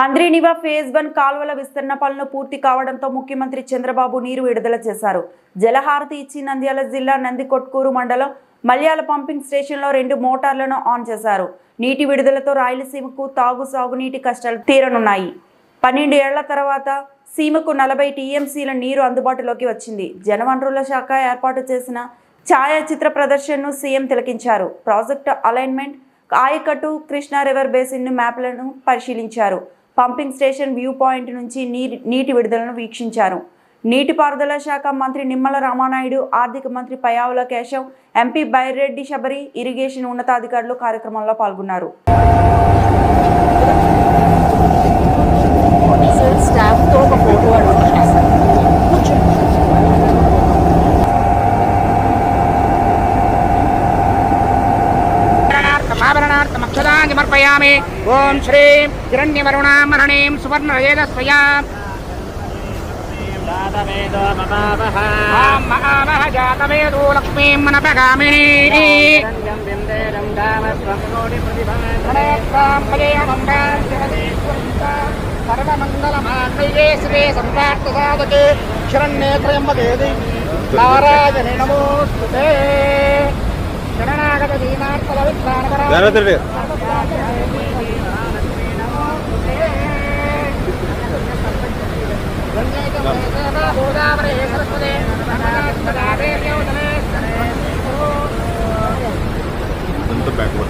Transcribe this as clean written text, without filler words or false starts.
Handri-Neeva phase 1 కాల్వల విస్తరణ పనులు పూర్తి కావడంతో ముఖ్యమంత్రి చంద్రబాబు నీరు విడుదల చేశారు. జలహారతి ఇచ్చి నంద్యాల జిల్లా నందికొట్కూరు మండలం మల్యాల పంపింగ్ స్టేషన్లో 2 మోటార్లను ఆన్ చేశారు. నీటి విడుదలతో రాయలసీమకు సాగునీటి కష్టాలు తీరనున్నాయి. 12 ఏళ్ల తర్వాత సీమకు 40 టీఎంసీల నీరు అందుబాటులోకి వచ్చింది. జలవనరుల శాఖ ఏర్పాటు చేసిన ఛాయాచిత్ర ప్రదర్శనను సీఎం తిలకించారు. ప్రాజెక్టు అలైన్మెంట్, ఆయకట్టు, కృష్ణా రివర్ బేసిన్ మ్యాప్లను పరిశీలించారు. పంపింగ్ స్టేషన్ వ్యూ పాయింట్ నుంచి నీటి విడుదలను వీక్షించారు. నీటిపారుదల శాఖ మంత్రి నిమ్మల రామానాయుడు, ఆర్థిక మంత్రి పయ్యావుల కేశవ్, ఎంపీ బైరెడ్డి శబరి, ఇరిగేషన్ ఉన్నతాధికారులు కార్యక్రమంలో పాల్గొన్నారు. ओम श्री हिरण्यवरुणामरणीं सुवर्णरजेदस्वया जातवेदो लक्ष्मीं मनपगामिनी सर्वमंगलमांगल्ये श्री सम्प्राप्तसाधके शरण्ये त्र्यम्बके नारायणे नमोस्तुते शरणागत दीनार्तलवित्राणपरा backward